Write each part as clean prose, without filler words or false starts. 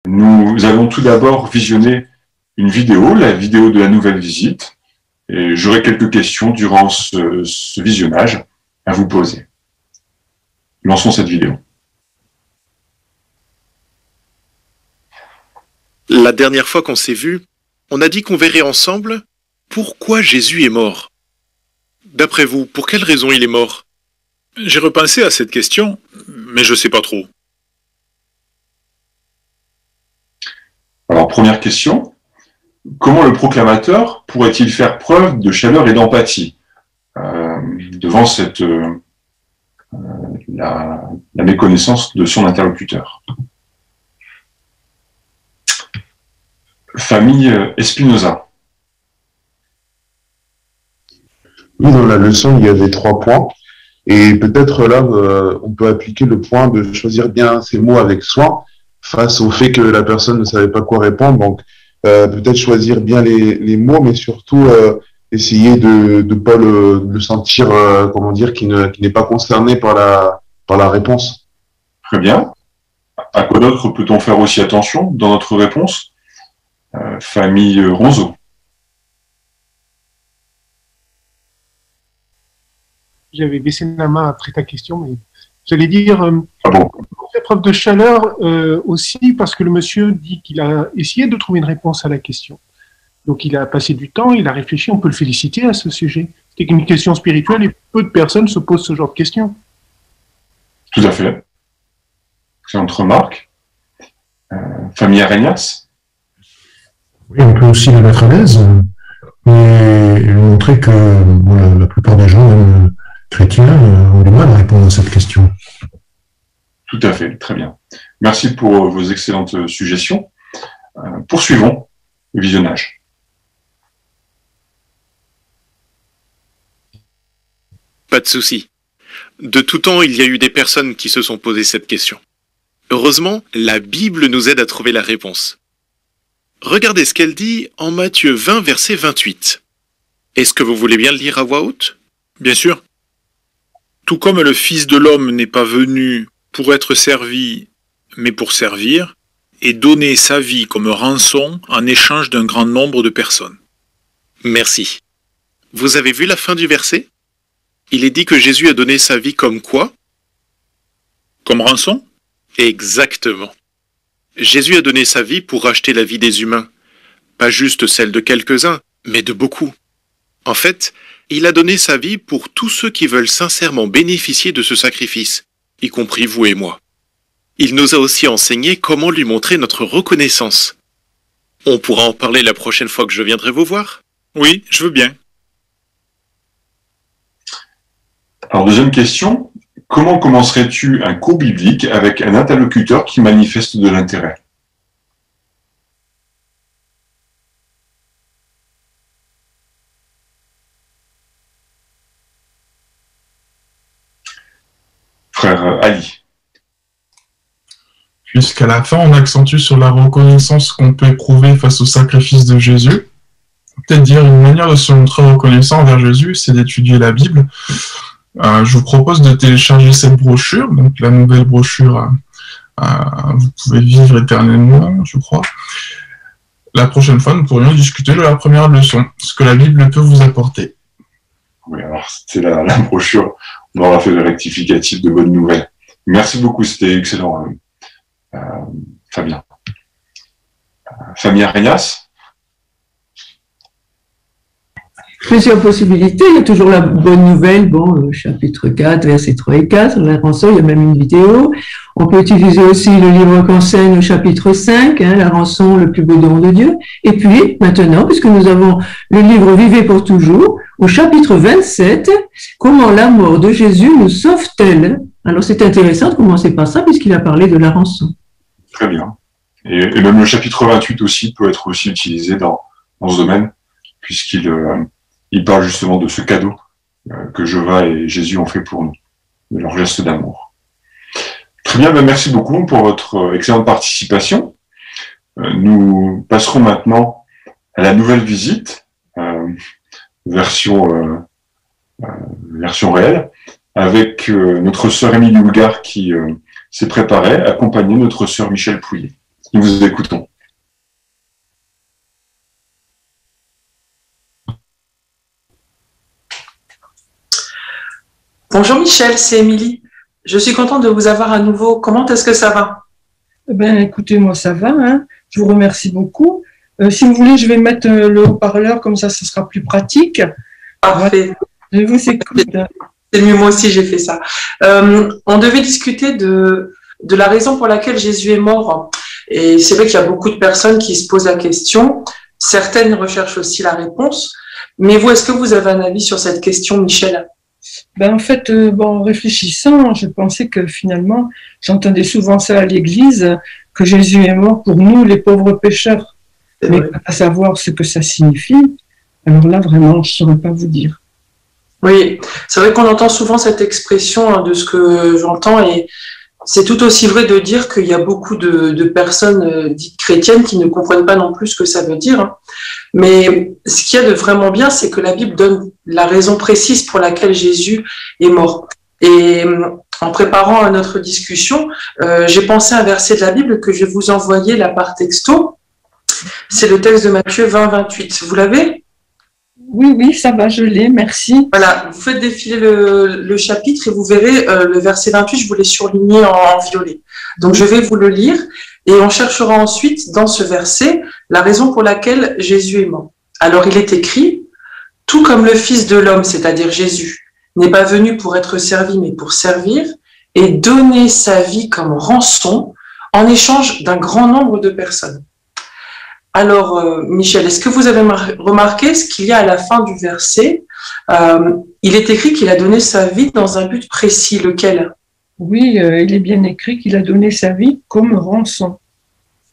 Nous allons tout d'abord visionner une vidéo, la vidéo de la nouvelle visite, et j'aurai quelques questions durant ce visionnage à vous poser. Lançons cette vidéo. La dernière fois qu'on s'est vu, on a dit qu'on verrait ensemble pourquoi Jésus est mort. D'après vous, pour quelle raison il est mort? J'ai repensé à cette question, mais je sais pas trop. Alors, première question. Comment le proclamateur pourrait-il faire preuve de chaleur et d'empathie devant la méconnaissance de son interlocuteur? Famille Espinoza. Oui, dans la leçon, il y avait 3 points. Et peut-être là, on peut appliquer le point de choisir bien ses mots avec soin face au fait que la personne ne savait pas quoi répondre. Donc, peut-être choisir bien les mots, mais surtout essayer de pas le sentir, qui n'est pas concerné par la réponse. Très bien. À quoi d'autre peut-on faire aussi attention dans notre réponse? Famille Ronzo. J'avais baissé la main après ta question, mais j'allais dire, Ah bon? on fait preuve de chaleur aussi parce que le monsieur dit qu'il a essayé de trouver une réponse à la question. Donc il a passé du temps, il a réfléchi, on peut le féliciter à ce sujet. C'est une question spirituelle et peu de personnes se posent ce genre de questions. Tout à fait. Excellente remarque. Famille Arenas. Oui, on peut aussi la mettre à l'aise et lui montrer que la plupart des gens, même chrétiens, ont du mal à répondre à cette question. Tout à fait, très bien. Merci pour vos excellentes suggestions. Poursuivons le visionnage. Pas de souci. De tout temps, il y a eu des personnes qui se sont posées cette question. Heureusement, la Bible nous aide à trouver la réponse. Regardez ce qu'elle dit en Matthieu 20, verset 28. Est-ce que vous voulez bien le lire à voix haute? Bien sûr. Tout comme le Fils de l'homme n'est pas venu pour être servi, mais pour servir, et donner sa vie comme rançon en échange d'un grand nombre de personnes. Merci. Vous avez vu la fin du verset? Il est dit que Jésus a donné sa vie comme quoi? Comme rançon? Exactement. Jésus a donné sa vie pour racheter la vie des humains. Pas juste celle de quelques-uns, mais de beaucoup. En fait, il a donné sa vie pour tous ceux qui veulent sincèrement bénéficier de ce sacrifice, y compris vous et moi. Il nous a aussi enseigné comment lui montrer notre reconnaissance. On pourra en parler la prochaine fois que je viendrai vous voir? Oui, je veux bien. Alors, deuxième question. Comment commencerais-tu un cours biblique avec un interlocuteur qui manifeste de l'intérêt? Frère Ali. Puisqu'à la fin, on accentue sur la reconnaissance qu'on peut éprouver face au sacrifice de Jésus. Peut-être dire une manière de se montrer reconnaissant envers Jésus, c'est d'étudier la Bible. Je vous propose de télécharger cette brochure, donc la nouvelle brochure Vous pouvez vivre éternellement, je crois. La prochaine fois, nous pourrions discuter de la première leçon, ce que la Bible peut vous apporter. Oui, alors c'était la brochure. On aura fait le rectificatif de bonnes nouvelles. Merci beaucoup, c'était excellent, Fabien. Fabien Arenas. Plusieurs possibilités. Il y a toujours la bonne nouvelle, chapitre 4, versets 3 et 4, la rançon, il y a même une vidéo. On peut utiliser aussi le livre qu'enseigne au chapitre 5, la rançon, le plus beau don de Dieu. Et puis, maintenant, puisque nous avons le livre Vivez pour toujours, au chapitre 27, comment la mort de Jésus nous sauve-t-elle? Alors, c'est intéressant de commencer par ça, puisqu'il a parlé de la rançon. Très bien. Et même le chapitre 28 aussi peut être aussi utilisé dans ce domaine, puisqu'il il parle justement de ce cadeau que Jéhovah et Jésus ont fait pour nous, de leur geste d'amour. Très bien, merci beaucoup pour votre excellente participation. Nous passerons maintenant à la nouvelle visite, version réelle, avec notre sœur Émilie Houlgard qui s'est préparée, accompagnée de notre sœur Michel Pouillet. Nous vous écoutons. Bonjour Michel, c'est Émilie. Je suis contente de vous avoir à nouveau. Comment est-ce que ça va? Ben, écoutez, moi ça va, hein. Je vous remercie beaucoup. Si vous voulez, je vais mettre le haut-parleur, comme ça, ce sera plus pratique. Parfait. Je vous écoute. C'est mieux, moi aussi j'ai fait ça. On devait discuter de la raison pour laquelle Jésus est mort. Et c'est vrai qu'il y a beaucoup de personnes qui se posent la question. Certaines recherchent aussi la réponse. Mais vous, est-ce que vous avez un avis sur cette question, Michel? Ben, en fait, en réfléchissant, je pensais que finalement, j'entendais souvent ça à l'église, que Jésus est mort pour nous, les pauvres pécheurs. Mais à savoir ce que ça signifie, alors là, vraiment, je ne saurais pas vous dire. Oui, c'est vrai qu'on entend souvent cette expression, de ce que j'entends, et c'est tout aussi vrai de dire qu'il y a beaucoup de personnes dites chrétiennes qui ne comprennent pas non plus ce que ça veut dire. Hein. Mais ce qu'il y a de vraiment bien, c'est que la Bible donne la raison précise pour laquelle Jésus est mort. Et en préparant notre discussion, j'ai pensé à un verset de la Bible que je vais vous envoyer là par texto. C'est le texte de Matthieu 20, 28. Vous l'avez? Oui, ça va, je l'ai, merci. Voilà, vous faites défiler le chapitre et vous verrez le verset 28, je vous l'ai surligné en violet. Donc je vais vous le lire et on cherchera ensuite dans ce verset la raison pour laquelle Jésus est mort. Alors il est écrit, tout comme le Fils de l'homme, c'est-à-dire Jésus, n'est pas venu pour être servi mais pour servir et donner sa vie comme rançon en échange d'un grand nombre de personnes. Alors, Michel, est-ce que vous avez remarqué ce qu'il y a à la fin du verset? Il est écrit qu'il a donné sa vie dans un but précis, lequel? Oui, il est bien écrit qu'il a donné sa vie comme rançon.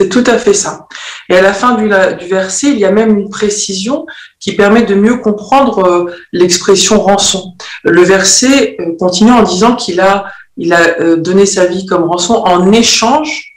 C'est tout à fait ça. Et à la fin du verset, il y a même une précision qui permet de mieux comprendre l'expression rançon. Le verset continue en disant qu'il a donné sa vie comme rançon en échange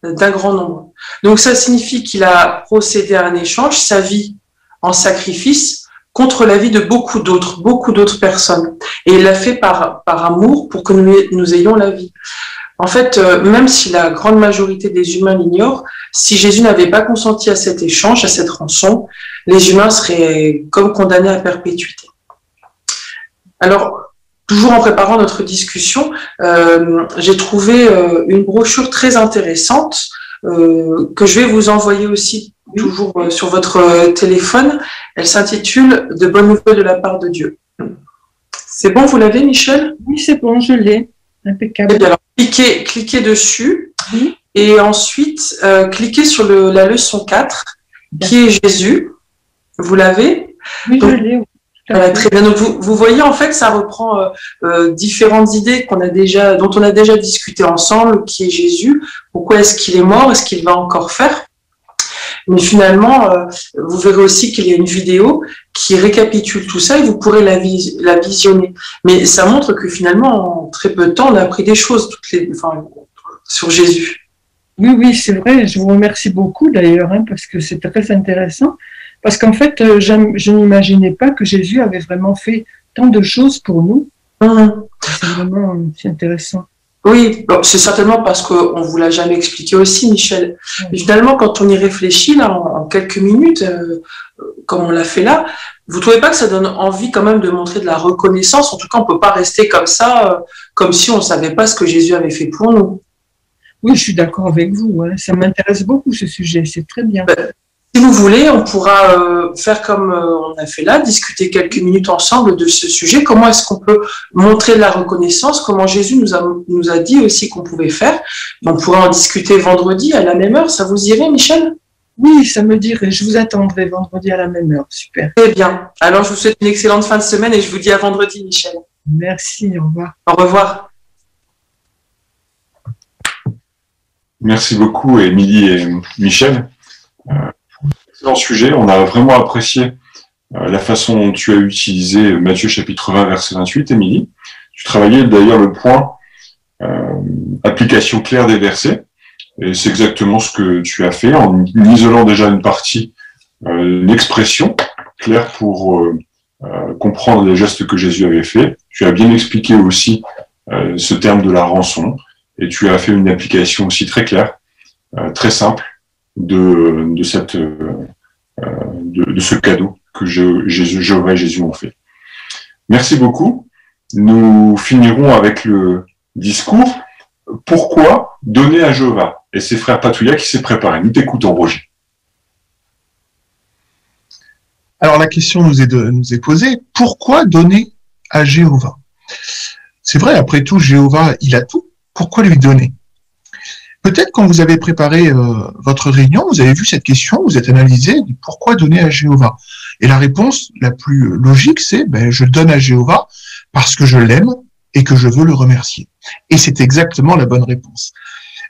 d'un grand nombre. Donc ça signifie qu'il a procédé à un échange, sa vie en sacrifice, contre la vie de beaucoup d'autres personnes. Et il l'a fait par amour pour que nous ayons la vie. En fait, même si la grande majorité des humains l'ignorent, si Jésus n'avait pas consenti à cet échange, à cette rançon, les humains seraient comme condamnés à perpétuité. Alors, toujours en préparant notre discussion, j'ai trouvé une brochure très intéressante que je vais vous envoyer aussi toujours sur votre téléphone. Elle s'intitule « De bonnes nouvelles de la part de Dieu ». C'est bon, vous l'avez, Michel? Oui, c'est bon, je l'ai. Impeccable. Et bien alors, cliquez dessus oui. Et ensuite cliquez sur la leçon 4 qui est Jésus. Vous l'avez? Oui, je l'ai. Voilà, très bien. Donc vous voyez, en fait, ça reprend différentes idées dont on a déjà discuté ensemble, qui est Jésus. Pourquoi est-ce qu'il est mort? Est-ce qu'il va encore faire? Mais finalement, vous verrez aussi qu'il y a une vidéo qui récapitule tout ça et vous pourrez la visionner. Mais ça montre que finalement, en très peu de temps, on a appris des choses sur Jésus. Oui, c'est vrai. Je vous remercie beaucoup d'ailleurs, parce que c'est très intéressant. Parce qu'en fait, je n'imaginais pas que Jésus avait vraiment fait tant de choses pour nous. C'est vraiment intéressant. Oui, bon, c'est certainement parce qu'on ne vous l'a jamais expliqué aussi, Michel. Mais finalement, quand on y réfléchit, là, en quelques minutes, comme on l'a fait là, vous ne trouvez pas que ça donne envie quand même de montrer de la reconnaissance? En tout cas, on ne peut pas rester comme ça, comme si on ne savait pas ce que Jésus avait fait pour nous. Oui, je suis d'accord avec vous. Ça m'intéresse beaucoup, ce sujet. C'est très bien. Si vous voulez, on pourra faire comme on a fait là, discuter quelques minutes ensemble de ce sujet. Comment est-ce qu'on peut montrer de la reconnaissance? Comment Jésus nous a dit aussi qu'on pouvait faire? On pourra en discuter vendredi à la même heure. Ça vous irait, Michel? Oui, ça me dirait. Je vous attendrai vendredi à la même heure. Super. Très bien. Alors, je vous souhaite une excellente fin de semaine et je vous dis à vendredi, Michel. Merci. Au revoir. Au revoir. Merci beaucoup, Émilie et Michel. Excellent sujet. On a vraiment apprécié la façon dont tu as utilisé Matthieu chapitre 20, verset 28, Émilie. Tu travaillais d'ailleurs le point application claire des versets. Et c'est exactement ce que tu as fait en isolant déjà une partie, une expression claire pour comprendre les gestes que Jésus avait fait. Tu as bien expliqué aussi ce terme de la rançon et tu as fait une application aussi très claire, très simple de ce cadeau que Jéhovah et Jésus ont fait. Merci beaucoup. Nous finirons avec le discours « Pourquoi donner à Jéhovah ?» Et c'est frère Patouilla qui s'est préparé. Nous t'écoutons, Roger. Alors la question nous est posée, pourquoi donner à Jéhovah? C'est vrai, après tout, Jéhovah, il a tout. Pourquoi lui donner? Peut-être quand vous avez préparé votre réunion, vous avez vu cette question, vous êtes analysé, pourquoi donner à Jéhovah? Et la réponse la plus logique, c'est je donne à Jéhovah parce que je l'aime et que je veux le remercier. Et c'est exactement la bonne réponse.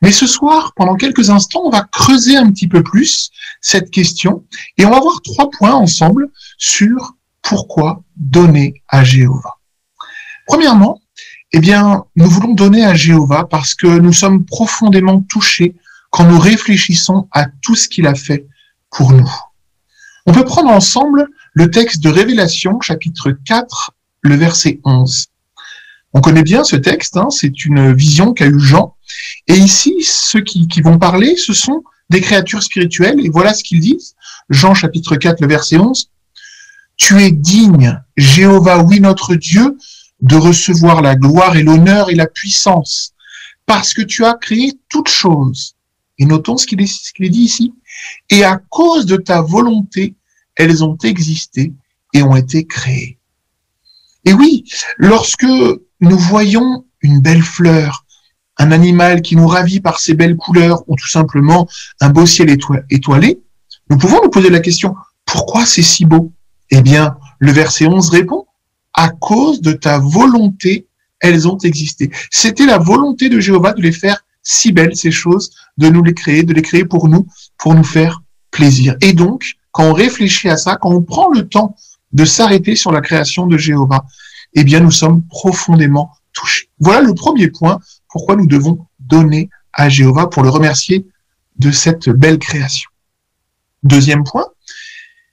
Mais ce soir, pendant quelques instants, on va creuser un petit peu plus cette question et on va voir 3 points ensemble sur pourquoi donner à Jéhovah. Premièrement, nous voulons donner à Jéhovah parce que nous sommes profondément touchés quand nous réfléchissons à tout ce qu'il a fait pour nous. On peut prendre ensemble le texte de Révélation, chapitre 4, le verset 11. On connaît bien ce texte, c'est une vision qu'a eu Jean. Et ici, ceux qui vont parler, ce sont des créatures spirituelles. Et voilà ce qu'ils disent. Jean, chapitre 4, le verset 11. « Tu es digne, Jéhovah, oui, notre Dieu, de recevoir la gloire et l'honneur et la puissance, parce que tu as créé toutes choses. » Et notons ce qu'il est dit ici. « Et à cause de ta volonté, elles ont existé et ont été créées. » Et oui, lorsque nous voyons une belle fleur, un animal qui nous ravit par ses belles couleurs, ou tout simplement un beau ciel étoilé, nous pouvons nous poser la question, pourquoi c'est si beau? Eh bien, le verset 11 répond, à cause de ta volonté, elles ont existé. C'était la volonté de Jéhovah de les faire si belles, ces choses, de les créer pour nous faire plaisir. Et donc, quand on réfléchit à ça, quand on prend le temps de s'arrêter sur la création de Jéhovah, eh bien, nous sommes profondément touchés. Voilà le premier point, pourquoi nous devons donner à Jéhovah pour le remercier de cette belle création. Deuxième point,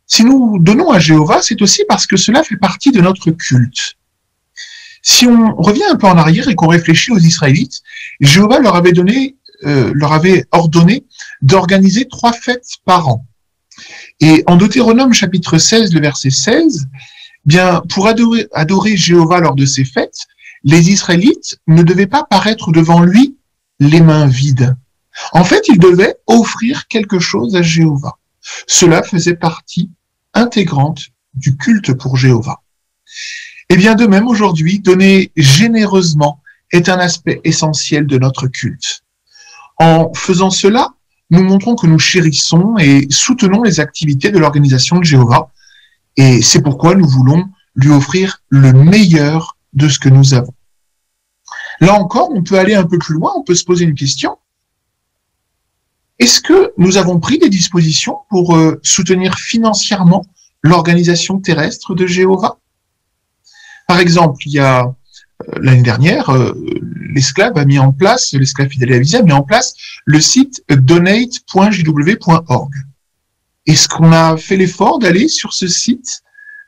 si nous donnons à Jéhovah, c'est aussi parce que cela fait partie de notre culte. Si on revient un peu en arrière et qu'on réfléchit aux Israélites, Jéhovah leur avait ordonné d'organiser 3 fêtes par an. Et en Deutéronome chapitre 16, le verset 16, pour adorer Jéhovah lors de ces fêtes, les Israélites ne devaient pas paraître devant lui les mains vides. En fait, ils devaient offrir quelque chose à Jéhovah. Cela faisait partie intégrante du culte pour Jéhovah. Et bien de même, aujourd'hui, donner généreusement est un aspect essentiel de notre culte. En faisant cela, nous montrons que nous chérissons et soutenons les activités de l'organisation de Jéhovah, et c'est pourquoi nous voulons lui offrir le meilleur de ce que nous avons. Là encore, on peut aller un peu plus loin, on peut se poser une question. Est-ce que nous avons pris des dispositions pour soutenir financièrement l'organisation terrestre de Jéhovah? Par exemple, il y a l'année dernière, l'esclave fidèle et avisé a mis en place le site donate.jw.org. Est-ce qu'on a fait l'effort d'aller sur ce site,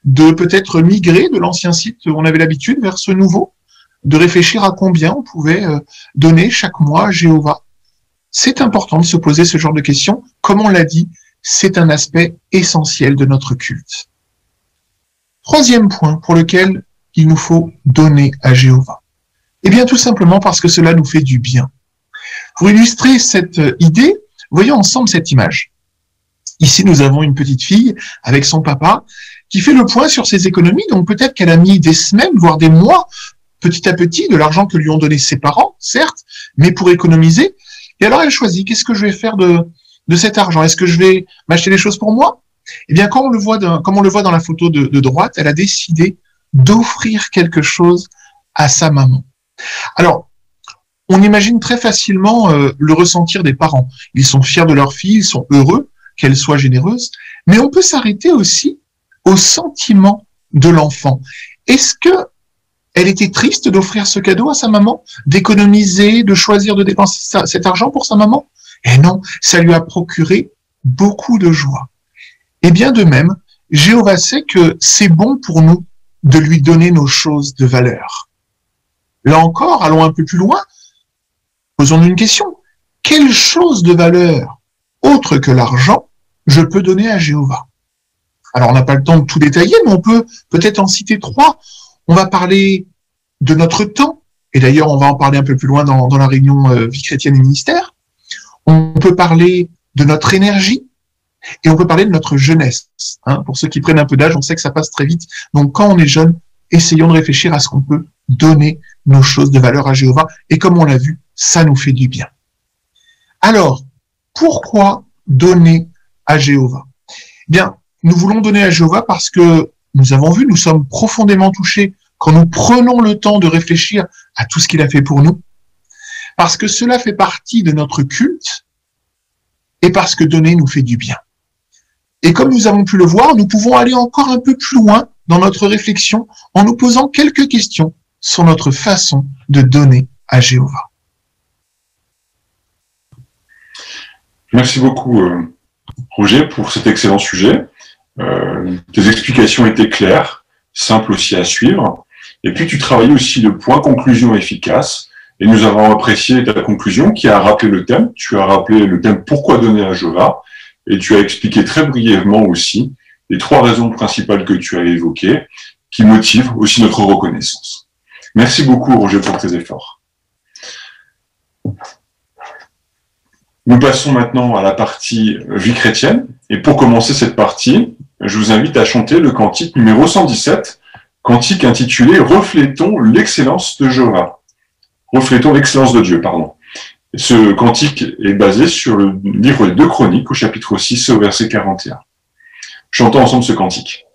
de peut-être migrer de l'ancien site où on avait l'habitude vers ce nouveau, de réfléchir à combien on pouvait donner chaque mois à Jéhovah? C'est important de se poser ce genre de questions. Comme on l'a dit, c'est un aspect essentiel de notre culte. Troisième point pour lequel il nous faut donner à Jéhovah. Eh bien, tout simplement parce que cela nous fait du bien. Pour illustrer cette idée, voyons ensemble cette image. Ici, nous avons une petite fille avec son papa qui fait le point sur ses économies. Donc, peut-être qu'elle a mis des semaines, voire des mois, petit à petit, de l'argent que lui ont donné ses parents, certes, mais pour économiser. Et alors, elle choisit, qu'est-ce que je vais faire de cet argent? Est-ce que je vais m'acheter des choses pour moi? Eh bien, comme on le voit dans la photo de droite, elle a décidé d'offrir quelque chose à sa maman. Alors, on imagine très facilement le ressentir des parents. Ils sont fiers de leur fille, ils sont heureux qu'elle soit généreuse, mais on peut s'arrêter aussi au sentiment de l'enfant. Est-ce que elle était triste d'offrir ce cadeau à sa maman, d'économiser, de choisir de dépenser cet argent pour sa maman? Eh non, ça lui a procuré beaucoup de joie. Et bien de même, Jéhovah sait que c'est bon pour nous de lui donner nos choses de valeur. Là encore, allons un peu plus loin, posons-nous une question. Quelle chose de valeur autres que l'argent, je peux donner à Jéhovah? Alors, on n'a pas le temps de tout détailler, mais on peut peut-être en citer 3. On va parler de notre temps, et d'ailleurs, on va en parler un peu plus loin dans la réunion Vie chrétienne et ministère. On peut parler de notre énergie, et on peut parler de notre jeunesse. Hein, pour ceux qui prennent un peu d'âge, on sait que ça passe très vite. Donc, quand on est jeune, essayons de réfléchir à ce qu'on peut donner nos choses de valeur à Jéhovah. Et comme on l'a vu, ça nous fait du bien. Alors, pourquoi donner à Jéhovah? Eh bien, nous voulons donner à Jéhovah parce que nous avons vu, nous sommes profondément touchés quand nous prenons le temps de réfléchir à tout ce qu'il a fait pour nous, parce que cela fait partie de notre culte et parce que donner nous fait du bien. Et comme nous avons pu le voir, nous pouvons aller encore un peu plus loin dans notre réflexion en nous posant quelques questions sur notre façon de donner à Jéhovah. Merci beaucoup, Roger, pour cet excellent sujet. Tes explications étaient claires, simples aussi à suivre. Et puis, tu travaillais aussi le point conclusion efficace. Et nous avons apprécié ta conclusion qui a rappelé le thème. Tu as rappelé le thème pourquoi donner à Jéhovah. Et tu as expliqué très brièvement aussi les 3 raisons principales que tu as évoquées qui motivent aussi notre reconnaissance. Merci beaucoup, Roger, pour tes efforts. Nous passons maintenant à la partie vie chrétienne. Et pour commencer cette partie, je vous invite à chanter le cantique numéro 117, cantique intitulé « Reflétons l'excellence de Jéhovah ». Reflétons l'excellence de Dieu, pardon. Ce cantique est basé sur le livre des 2 Chroniques, au chapitre 6, au verset 41. Chantons ensemble ce cantique.